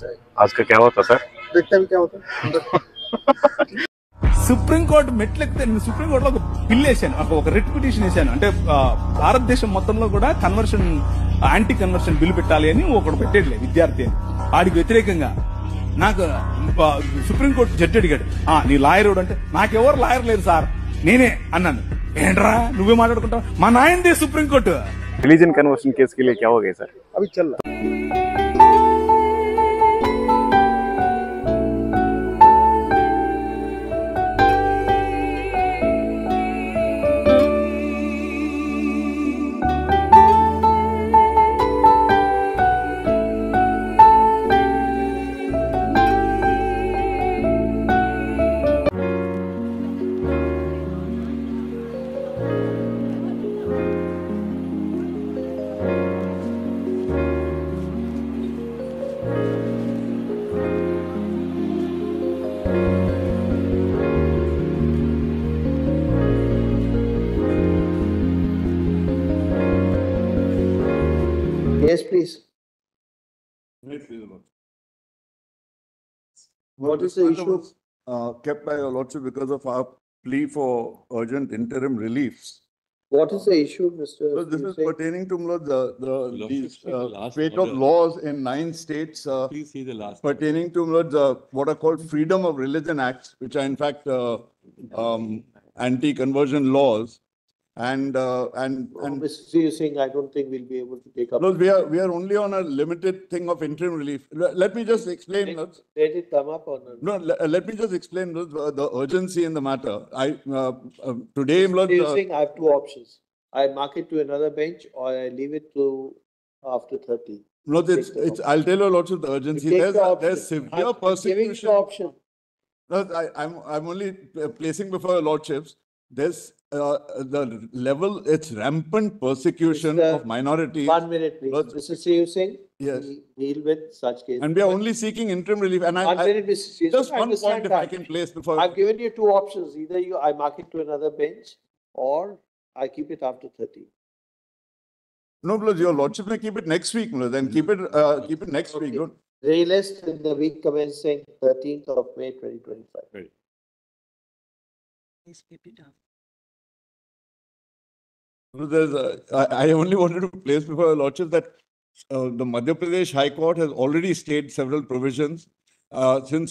आज का क्या होता सर? देखते हैं क्या होता है। సుప్రీంకోర్టు మెట్లెక్కితే నేను సుప్రీంకోర్టులో ఒక బిల్ వేసాను, ఒక రిట్ పిటిషన్ వేసాను. అంటే భారతదేశం మొత్తంలో కూడా కన్వర్షన్, యాంటీ కన్వర్షన్ బిల్ పెట్టాలి అని ఒకడు పెట్టేట్లే విద్యార్థి అని. వాడికి వ్యతిరేకంగా నాకు సుప్రీంకోర్టు జడ్జి అడిగాడు, నీ లాయర్ అంటే నాకెవరు లాయర్ లేరు సార్, నేనే అన్నాను. ఏంట్రా నువ్వే మాట్లాడుకుంటావు, మా నాయనదే సుప్రీంకోర్టు. रिलीजन कन्वर्शन केस के लिए क्या हो गया सर? अभी चल रहा है। Yes, please. What is the issue? Kept by your lordship because of our plea for urgent interim reliefs. What is the issue, Mr. So this is Hussain? pertaining to these last spate of order. laws in 9 states Please see the last. pertaining to what are called Freedom of Religion Acts, which are in fact anti-conversion laws. And Mr. Singh, I don't think we'll be able to take up. no, we are only on a limited thing of interim relief. Let me just explain. Let it come up on. No, let me just explain the urgency in the matter. Today, Mr. Singh, I have two options. I mark it to another bench or I leave it to after 30. no, I'll tell your lordship the urgency. Take the option. There's severe I'm giving you persecution. the option. No, I'm only placing before your lordships. There's the level, it's rampant persecution Mr. of minorities. 1 minute, please. But- Mr. Singh, Yes. we deal with such cases. And we are only seeking interim relief. And 1 minute, Mr. Singh. just I one understand point if I that. can place before. I've given you two options. Either I mark it to another bench or I keep it after 30. No, because your lordship may keep it next week, then keep it next week. Don't. Relist in the week commencing 13th of May 2025. No, I only wanted to place before your lordship that the Madhya Pradesh High Court has already stayed several provisions since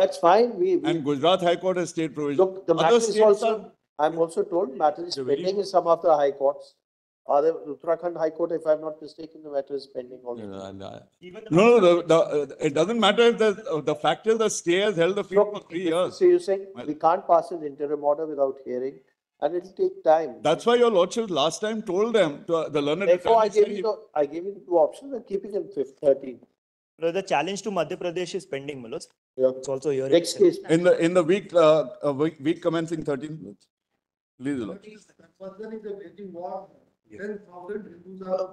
That's fine. and Gujarat High Court has stayed provisions. Look, the matter Other is states also, I'm also told, matter is They're very pending in some of the high courts. The Uttarakhand High Court, if I'm not mistaken, the matter is pending also. it doesn't matter if the fact is the stay has held the field for 3 years. So you're saying we can't pass an interim order without hearing, and it'll take time. That's why your lordship last time told them, the learned Therefore, I attorney gave said I gave you the two options and keeping it 13. The challenge to Madhya Pradesh is pending, Manoj. Yeah. It's also here. Next case. in the week commencing 13th. Please, your lordship.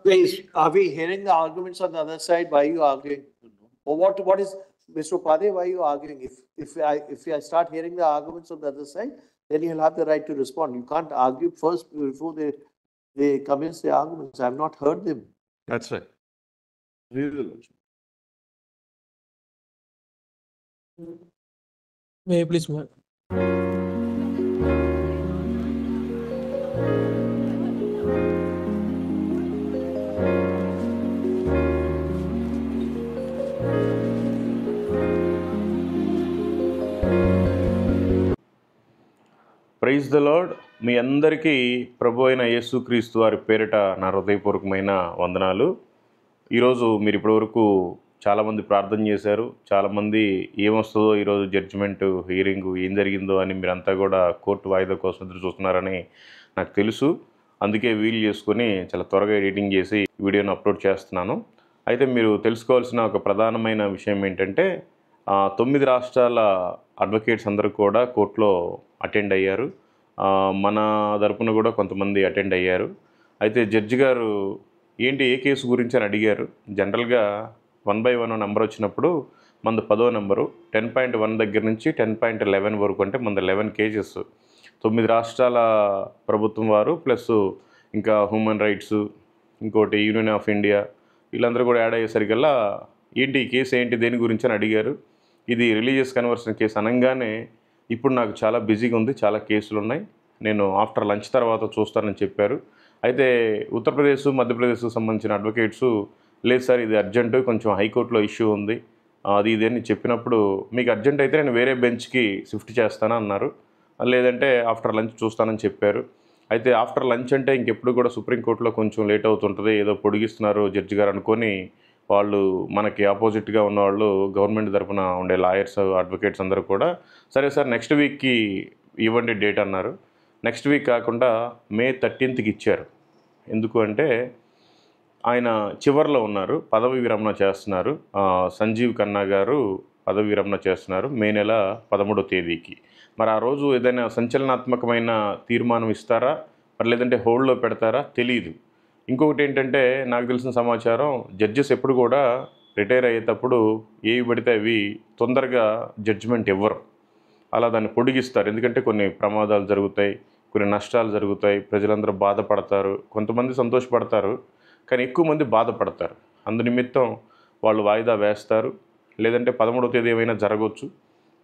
Please, are we hearing the arguments on the other side? Why are you arguing? Or what is, Mr. Upadhyay, why are you arguing? If I start hearing the arguments on the other side, then you'll have the right to respond. You can't argue first before they commence their arguments. I've not heard them. That's right. Please, your lordship. May I please move? Praise the lord. మీ అందరికీ ప్రభు అయిన యేసుక్రీస్తు వారి పేరిట నా హృదయపూర్వకమైన వందనాలు. ఈరోజు మీరు ఇప్పటివరకు చాలామంది ప్రార్థన చేశారు. చాలామంది ఏమొస్తుందో ఈరోజు జడ్జిమెంట్ హియరింగ్ ఏం జరిగిందో అని మీరంతా కూడా కోర్టు వాయిదా కోసం ఎదురు చూస్తున్నారని నాకు తెలుసు. అందుకే వీలు చేసుకొని చాలా త్వరగా ఎడిటింగ్ చేసి వీడియోని అప్లోడ్ చేస్తున్నాను. అయితే మీరు తెలుసుకోవాల్సిన ఒక ప్రధానమైన విషయం ఏంటంటే 9 రాష్ట్రాల అడ్వకేట్స్ అందరూ కూడా కోర్టులో అటెండ్ అయ్యారు. మన తరపున కూడా కొంతమంది అటెండ్ అయ్యారు. అయితే జడ్జి గారు ఏంటి ఏ కేసు గురించి అని అడిగారు. జనరల్గా 1 by 1 నెంబర్ వచ్చినప్పుడు మనది 10వ నెంబరు 10.1 దగ్గర నుంచి 10.11 వరకు, అంటే మన 11 కేసెస్ 9 రాష్ట్రాల ప్రభుత్వం వారు ప్లస్ ఇంకా హ్యూమన్ రైట్స్, ఇంకోటి యూనియన్ ఆఫ్ ఇండియా, వీళ్ళందరూ కూడా యాడ్ అయ్యేసరికల్లా ఏంటి ఈ కేసు ఏంటి, దేని గురించి అని అడిగారు. ఇది రిలీజియస్ కన్వర్షన్ కేసు అనగానే ఇప్పుడు నాకు చాలా బిజీగా ఉంది, చాలా కేసులు ఉన్నాయి, నేను ఆఫ్టర్ లంచ్ తర్వాత చూస్తానని చెప్పారు. అయితే ఉత్తరప్రదేశ్, మధ్యప్రదేశ్కు సంబంధించిన అడ్వకేట్స్ లేదు సార్ ఇది అర్జెంటు, కొంచెం హైకోర్టులో ఇష్యూ ఉంది, అది ఇది అని చెప్పినప్పుడు మీకు అర్జెంట్ అయితే నేను వేరే బెంచ్కి షిఫ్ట్ చేస్తాను అన్నారు. లేదంటే ఆఫ్టర్ లంచ్ చూస్తానని చెప్పారు. అయితే ఆఫ్టర్ లంచ్ అంటే ఇంకెప్పుడు కూడా సుప్రీంకోర్టులో కొంచెం లేట్ అవుతుంటుంది, ఏదో పొడిగిస్తున్నారు జడ్జి గారు అనుకొని వాళ్ళు మనకి ఆపోజిట్గా ఉన్నవాళ్ళు గవర్నమెంట్ తరఫున ఉండే లాయర్స్, అడ్వకేట్స్ అందరూ కూడా సరే సార్ నెక్స్ట్ వీక్కి ఇవ్వండి డేట్ అన్నారు. నెక్స్ట్ వీక్ కాకుండా May 13కి ఇచ్చారు. ఎందుకు అంటే ఆయన చివరిలో ఉన్నారు, పదవి విరమణ చేస్తున్నారు. సంజీవ్ ఖన్నా గారు పదవి విరమణ చేస్తున్నారు మే నెల 13వ తేదీకి. మరి ఆ రోజు ఏదైనా సంచలనాత్మకమైన తీర్మానం ఇస్తారా, మరి లేదంటే హోల్డ్లో పెడతారా తెలీదు. ఇంకొకటి ఏంటంటే నాకు తెలిసిన సమాచారం, జడ్జెస్ ఎప్పుడు కూడా రిటైర్ అయ్యేటప్పుడు ఏవి పడితే అవి తొందరగా జడ్జిమెంట్ ఇవ్వరు, అలా దాన్ని పొడిగిస్తారు. ఎందుకంటే కొన్ని ప్రమాదాలు జరుగుతాయి, కొన్ని నష్టాలు జరుగుతాయి, ప్రజలందరూ బాధపడతారు, కొంతమంది సంతోషపడతారు, కానీ ఎక్కువ మంది బాధపడతారు. అందు నిమిత్తం వాళ్ళు వాయిదా వేస్తారు. లేదంటే 13వ తేదీ ఏమైనా జరగవచ్చు.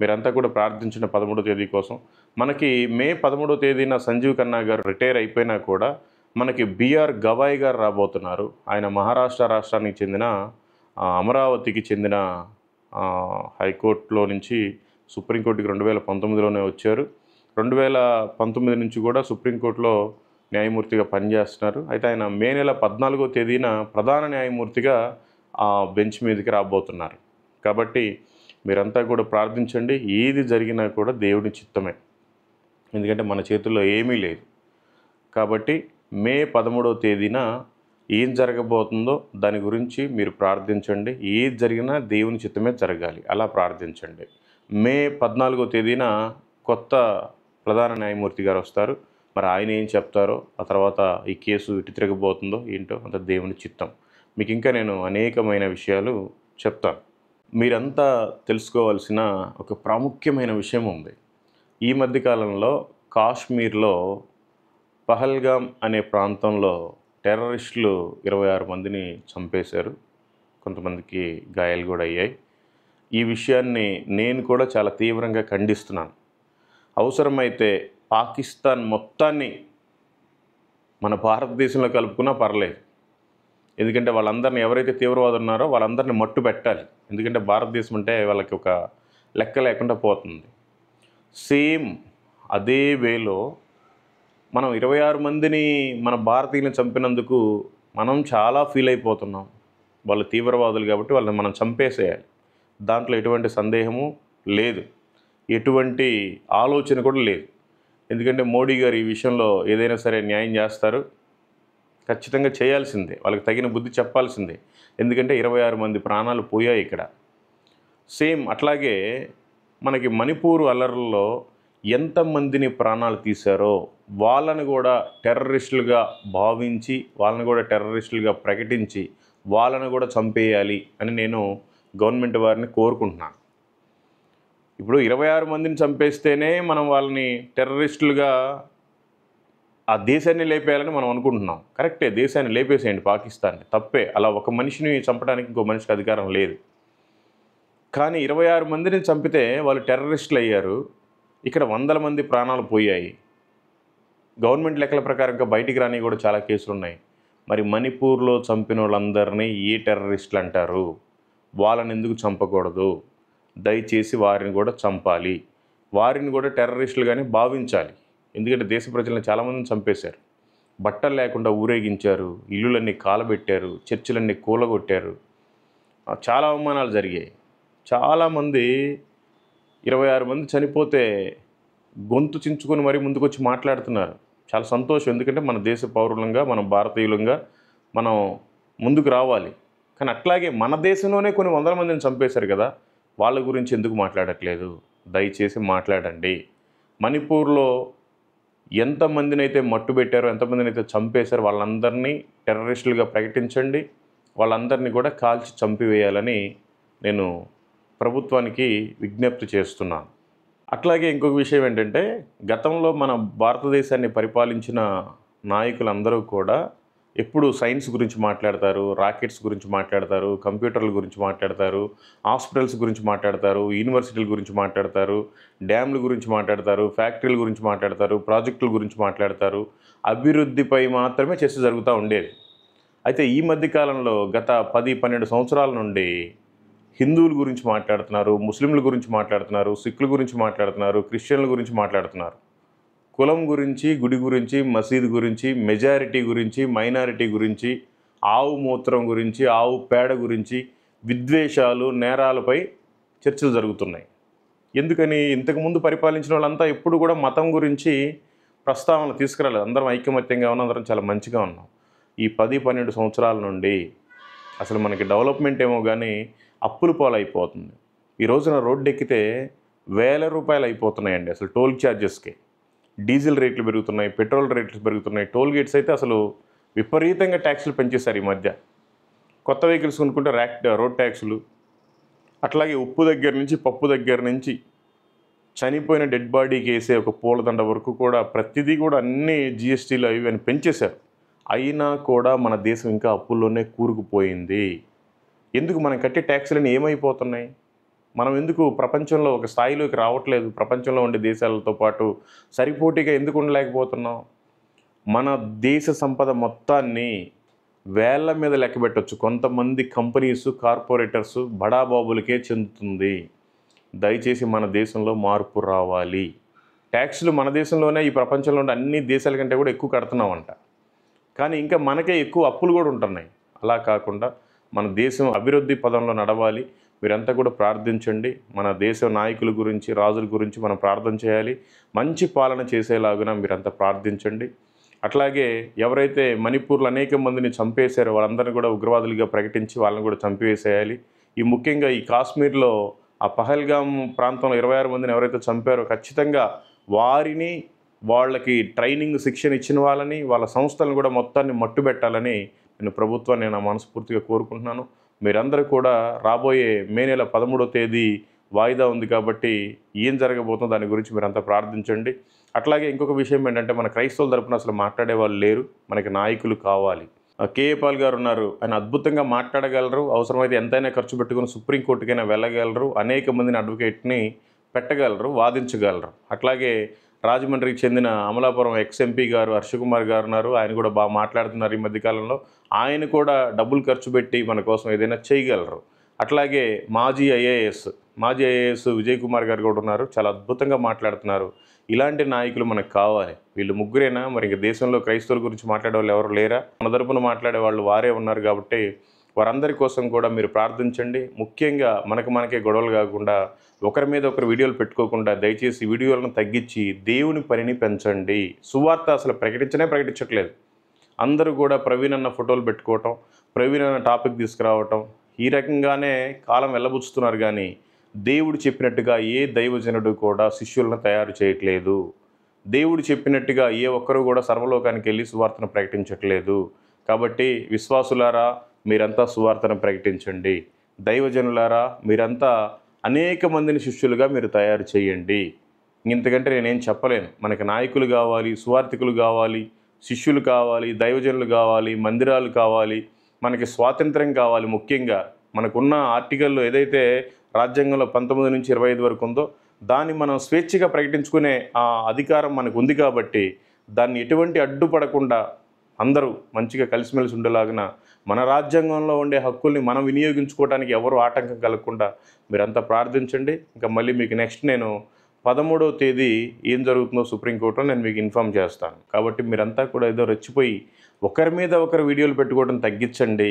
మీరంతా కూడా ప్రార్థించిన 13వ తేదీ కోసం. మనకి May 13వ తేదీన సంజీవ్ ఖన్నా గారు రిటైర్ అయిపోయినా కూడా మనకి బిఆర్ గవాయ్ గారు రాబోతున్నారు. ఆయన మహారాష్ట్ర రాష్ట్రానికి చెందిన అమరావతికి చెందిన హైకోర్టులో నుంచి సుప్రీంకోర్టుకి 2019లోనే వచ్చారు. 2019 నుంచి కూడా సుప్రీంకోర్టులో న్యాయమూర్తిగా పనిచేస్తున్నారు. అయితే ఆయన మే నెల 14వ తేదీన ప్రధాన న్యాయమూర్తిగా ఆ బెంచ్ మీదకి రాబోతున్నారు. కాబట్టి మీరంతా కూడా ప్రార్థించండి. ఏది జరిగినా కూడా దేవుని చిత్తమే, ఎందుకంటే మన చేతుల్లో ఏమీ లేదు. కాబట్టి May 13వ తేదీన ఏం జరగబోతుందో దాని గురించి మీరు ప్రార్థించండి. ఏది జరిగినా దేవుని చిత్తమే జరగాలి, అలా ప్రార్థించండి. May 14వ తేదీన కొత్త ప్రధాన న్యాయమూర్తి గారు వస్తారు. మరి ఆయన ఏం చెప్తారో, ఆ తర్వాత ఈ కేసు ఇటు తిరగబోతుందో ఏంటో అంత దేవుని చిత్తం. మీకు ఇంకా నేను అనేకమైన విషయాలు చెప్తాను. మీరంతా తెలుసుకోవాల్సిన ఒక ప్రాముఖ్యమైన విషయం ఉంది. ఈ మధ్యకాలంలో కాశ్మీర్లో పహల్గామ్ అనే ప్రాంతంలో టెర్రరిస్టులు 26 మందిని చంపేశారు, కొంతమందికి గాయాలు కూడా అయ్యాయి. ఈ విషయాన్ని నేను కూడా చాలా తీవ్రంగా ఖండిస్తున్నాను. అవసరమైతే పాకిస్తాన్ మొత్తాన్ని మన భారతదేశంలో కలుపుకున్నా పర్లేదు, ఎందుకంటే వాళ్ళందరినీ ఎవరైతే తీవ్రవాదులు ఉన్నారో వాళ్ళందరినీ మట్టు పెట్టాలి. ఎందుకంటే భారతదేశం అంటే వాళ్ళకి ఒక లెక్క లేకుండా పోతుంది. సేమ్ అదే వేలో మనం 26 మందిని మన భారతీయులను చంపినందుకు మనం చాలా ఫీల్ అయిపోతున్నాం. వాళ్ళు తీవ్రవాదులు కాబట్టి వాళ్ళని మనం చంపేసేయాలి, దాంట్లో ఎటువంటి సందేహము లేదు, ఎటువంటి ఆలోచన కూడా లేదు. ఎందుకంటే మోడీ గారు ఈ విషయంలో ఏదైనా సరే న్యాయం చేస్తారు, ఖచ్చితంగా చేయాల్సిందే, వాళ్ళకి తగిన బుద్ధి చెప్పాల్సిందే. ఎందుకంటే 26 మంది ప్రాణాలు పోయాయి ఇక్కడ. సేమ్ అట్లాగే మనకి మణిపూర్ అల్లర్లలో ఎంతమందిని ప్రాణాలు తీశారో వాళ్ళని కూడా టెర్రరిస్టులుగా భావించి, వాళ్ళని కూడా టెర్రరిస్టులుగా ప్రకటించి, వాళ్ళని కూడా చంపేయాలి అని నేను గవర్నమెంట్ వారిని కోరుకుంటున్నాను. ఇప్పుడు 26 మందిని చంపేస్తేనే మనం వాళ్ళని టెర్రరిస్టులుగా ఆ దేశాన్ని లేపేయాలని మనం అనుకుంటున్నాం. కరెక్టే, దేశాన్ని లేపేసేయండి, పాకిస్తాన్ని, తప్పే. అలా ఒక మనిషిని చంపడానికి ఇంకో మనిషికి అధికారం లేదు. కానీ 26 మందిని చంపితే వాళ్ళు టెర్రరిస్టులు అయ్యారు, ఇక్కడ 100ల మంది ప్రాణాలు పోయాయి. గవర్నమెంట్ లెక్కల ప్రకారంగా బయటికి రాని కూడా చాలా కేసులు ఉన్నాయి. మరి మణిపూర్లో చంపిన వాళ్ళందరినీ ఏ టెర్రరిస్టులు అంటారు? వాళ్ళని ఎందుకు చంపకూడదు? దయచేసి వారిని కూడా చంపాలి, వారిని కూడా టెర్రరిస్టులుగానే భావించాలి. ఎందుకంటే దేశ ప్రజలను చాలామందిని చంపేశారు, బట్టలు లేకుండా ఊరేగించారు, ఇల్లులన్నీ కాలబెట్టారు, చర్చిలన్నీ కూలగొట్టారు, చాలా అవమానాలు జరిగాయి. చాలామంది 26 మంది చనిపోతే గొంతు చించుకొని మరీ ముందుకొచ్చి మాట్లాడుతున్నారు. చాలా సంతోషం, ఎందుకంటే మన దేశ పౌరులంగా, మనం భారతీయులంగా మనం ముందుకు రావాలి. కానీ అట్లాగే మన దేశంలోనే కొన్ని 100ల మందిని చంపేశారు కదా, వాళ్ళ గురించి ఎందుకు మాట్లాడట్లేదు? దయచేసి మాట్లాడండి. మణిపూర్లో ఎంతమందిని అయితే మట్టు పెట్టారో, ఎంతమందిని అయితే చంపేశారో వాళ్ళందరినీ టెర్రరిస్టులుగా ప్రకటించండి, వాళ్ళందరినీ కూడా కాల్చి చంపివేయాలని నేను ప్రభుత్వానికి విజ్ఞప్తి చేస్తున్నాను. అట్లాగే ఇంకొక విషయం ఏంటంటే, గతంలో మన భారతదేశాన్ని పరిపాలించిన నాయకులందరూ కూడా ఎప్పుడు సైన్స్ గురించి మాట్లాడతారు, రాకెట్స్ గురించి మాట్లాడతారు, కంప్యూటర్ల గురించి మాట్లాడతారు, హాస్పిటల్స్ గురించి మాట్లాడతారు, యూనివర్సిటీల గురించి మాట్లాడతారు, డ్యామ్ల గురించి మాట్లాడతారు, ఫ్యాక్టరీల గురించి మాట్లాడతారు, ప్రాజెక్టుల గురించి మాట్లాడతారు. అభివృద్ధిపై మాత్రమే చర్చ జరుగుతూ ఉండేది. అయితే ఈ మధ్య కాలంలో గత 10-12 సంవత్సరాల నుండి హిందువుల గురించి మాట్లాడుతున్నారు, ముస్లింల గురించి మాట్లాడుతున్నారు, సిక్కుల గురించి మాట్లాడుతున్నారు, క్రిస్టియన్ల గురించి మాట్లాడుతున్నారు. కులం గురించి, గుడి గురించి, మసీదు గురించి, మెజారిటీ గురించి, మైనారిటీ గురించి, ఆవు మూత్రం గురించి, ఆవు పేడ గురించి, విద్వేషాలు, నేరాలపై చర్చలు జరుగుతున్నాయి. ఎందుకని? ఇంతకుముందు పరిపాలించిన వాళ్ళంతా ఎప్పుడు కూడా మతం గురించి ప్రస్తావనలు తీసుకురాలేదు. అందరం ఐకమత్యంగా ఉన్నాం, అందరం చాలా మంచిగా ఉన్నాం. ఈ 10-12 సంవత్సరాల నుండి అసలు మనకి డెవలప్మెంట్ ఏమో కానీ అప్పులు పాలైపోతుంది. ఈ రోజున రోడ్డు ఎక్కితే వేల రూపాయలు అయిపోతున్నాయండి అసలు టోల్ ఛార్జెస్కి. డీజిల్ రేట్లు పెరుగుతున్నాయి, పెట్రోల్ రేట్లు పెరుగుతున్నాయి, టోల్ గేట్స్ అయితే అసలు విపరీతంగా ట్యాక్సులు పెంచేశారు ఈ మధ్య. కొత్త వెహికల్స్ కొనుక్కుంటే రోడ్ ట్యాక్సులు, అట్లాగే ఉప్పు దగ్గర నుంచి, పప్పు దగ్గర నుంచి, చనిపోయిన డెడ్ బాడీకి వేసే ఒక పూలదండ వరకు కూడా ప్రతిదీ కూడా అన్ని జిఎస్టీలు అవి అని పెంచేశారు. అయినా కూడా మన దేశం ఇంకా అప్పుల్లోనే కూరుకుపోయింది. ఎందుకు? మనం కట్టే ట్యాక్సులన్నీ ఏమైపోతున్నాయి? మనం ఎందుకు ప్రపంచంలో ఒక స్థాయిలోకి రావట్లేదు? ప్రపంచంలో ఉండే దేశాలతో పాటు సరిపోటీగా ఎందుకు ఉండలేకపోతున్నాం? మన దేశ సంపద మొత్తాన్ని వేళ్ల మీద లెక్క పెట్టవచ్చు. కొంతమంది కంపెనీసు, కార్పొరేటర్సు, బడాబాబులకే చెందుతుంది. దయచేసి మన దేశంలో మార్పు రావాలి. ట్యాక్సులు మన దేశంలోనే ఈ ప్రపంచంలో ఉండే అన్ని దేశాల కంటే కూడా ఎక్కువ కడుతున్నామంట. కానీ ఇంకా మనకే ఎక్కువ అప్పులు కూడా ఉంటున్నాయి. అలా కాకుండా మన దేశం అభివృద్ధి పదంలో నడవాలి. మీరంతా కూడా ప్రార్థించండి. మన దేశ నాయకుల గురించి, రాజుల గురించి మనం ప్రార్థన చేయాలి. మంచి పాలన చేసేలాగున మీరంతా ప్రార్థించండి. అట్లాగే ఎవరైతే మణిపూర్లో అనేక మందిని చంపేశారో వాళ్ళందరినీ కూడా ఉగ్రవాదులుగా ప్రకటించి వాళ్ళని కూడా చంపివేసేయాలి. ముఖ్యంగా ఈ కాశ్మీర్లో ఆ పహల్గామ్ ప్రాంతంలో 26 మందిని ఎవరైతే చంపారో ఖచ్చితంగా వారిని, వాళ్ళకి ట్రైనింగ్, శిక్షణ ఇచ్చిన వాళ్ళని, వాళ్ళ సంస్థలను కూడా మొత్తాన్ని మట్టుబెట్టాలని నేను ప్రభుత్వాన్ని నా మనస్ఫూర్తిగా కోరుకుంటున్నాను. మీరందరూ కూడా రాబోయే మే నెల 13వ తేదీ వాయిదా ఉంది కాబట్టి ఏం జరగబోతుందో దాని గురించి మీరంతా ప్రార్థించండి. అట్లాగే ఇంకొక విషయం ఏంటంటే మన క్రైస్తవుల తరపున అసలు మాట్లాడే వాళ్ళు లేరు. మనకి నాయకులు కావాలి. కేఏ పాల్ గారు ఉన్నారు. ఆయన అద్భుతంగా మాట్లాడగలరు. అవసరమైతే ఎంతైనా ఖర్చు పెట్టుకుని సుప్రీంకోర్టుకైనా వెళ్ళగలరు. అనేక మందిని అడ్వకేట్ని పెట్టగలరు, వాదించగలరు. అట్లాగే రాజమండ్రికి చెందిన అమలాపురం ఎక్స్ఎంపీ గారు హర్షకుమార్ గారు ఉన్నారు. ఆయన కూడా బాగా మాట్లాడుతున్నారు ఈ మధ్యకాలంలో. ఆయన కూడా డబ్బులు ఖర్చు పెట్టి మన కోసం ఏదైనా చేయగలరు. అట్లాగే మాజీ ఐఏఎస్ విజయ్ కుమార్ గారు కూడా ఉన్నారు. చాలా అద్భుతంగా మాట్లాడుతున్నారు. ఇలాంటి నాయకులు మనకు కావాలి. వీళ్ళు ముగ్గురేనా? మరి ఇంక దేశంలో క్రైస్తవుల గురించి మాట్లాడే వాళ్ళు ఎవరు లేరా? మన తరపున మాట్లాడే వాళ్ళు వారే ఉన్నారు కాబట్టి వారందరి కోసం కూడా మీరు ప్రార్థించండి. ముఖ్యంగా మనకే గొడవలు కాకుండా, ఒకరి మీద ఒకరు వీడియోలు పెట్టుకోకుండా దయచేసి వీడియోలను తగ్గించి దేవుని పనిని పెంచండి. సువార్త అసలు ప్రకటించట్లేదు. అందరూ కూడా ప్రవీణ్ అన్న ఫోటోలు పెట్టుకోవటం, ప్రవీణ్ అన్న టాపిక్ తీసుకురావటం, ఈ రకంగానే కాలం వెళ్ళబుచ్చుతున్నారు. కానీ దేవుడు చెప్పినట్టుగా ఏ దైవజనుడు కూడా శిష్యులను తయారు చేయట్లేదు. దేవుడు చెప్పినట్టుగా ఏ ఒక్కరూ కూడా సర్వలోకానికి వెళ్ళి సువార్తను ప్రకటించట్లేదు. కాబట్టి విశ్వాసులారా, మీరంతా సువార్తను ప్రకటించండి. దైవజనులారా, మీరంతా అనేక మందిని శిష్యులుగా మీరు తయారు చేయండి. ఇంతకంటే నేనేం చెప్పలేను. మనకి నాయకులు కావాలి, సువార్థికులు కావాలి, శిష్యులు కావాలి, దైవజనులు కావాలి, మందిరాలు కావాలి, మనకి స్వాతంత్రం కావాలి. ముఖ్యంగా మనకున్న ఆర్టికల్లో ఏదైతే రాజ్యాంగంలో 19 నుంచి 25 వరకు ఉందో దాన్ని మనం స్వేచ్ఛగా ప్రకటించుకునే ఆ అధికారం మనకు ఉంది. కాబట్టి దాన్ని ఎటువంటి అడ్డుపడకుండా అందరూ మంచిగా కలిసిమెలిసి ఉండేలాగిన మన రాజ్యాంగంలో ఉండే హక్కుల్ని మనం వినియోగించుకోవడానికి ఎవరు ఆటంకం కలగకుండా మీరంతా ప్రార్థించండి. ఇంకా మళ్ళీ మీకు నెక్స్ట్ నేను 13వ తేదీ ఏం జరుగుతుందో సుప్రీంకోర్టులో నేను మీకు ఇన్ఫామ్ చేస్తాను. కాబట్టి మీరంతా కూడా ఏదో రెచ్చిపోయి ఒకరి మీద ఒకరు వీడియోలు పెట్టుకోవడం తగ్గించండి.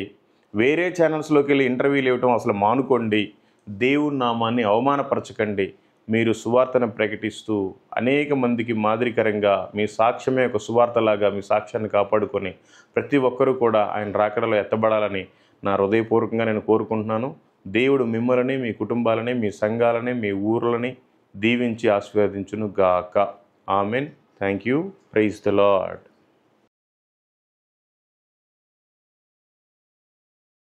వేరే ఛానల్స్లోకి వెళ్ళి ఇంటర్వ్యూలు ఇవ్వటం అసలు మానుకోండి. దేవుని నామాన్ని అవమానపరచకండి. మీరు సువార్తను ప్రకటిస్తూ అనేక మందికి మాదిరికరంగా మీ సాక్ష్యమే ఒక సువార్తలాగా మీ సాక్ష్యాన్ని కాపాడుకొని ప్రతి ఒక్కరూ కూడా ఆయన రాకడలో ఎత్తబడాలని నా హృదయపూర్వకంగా నేను కోరుకుంటున్నాను. దేవుడు మిమ్మల్ని, మీ కుటుంబాలని, మీ సంఘాలని, మీ ఊర్లని దీవించి ఆశీర్వదించును గాక. Amen. Thank you. Praise the lord.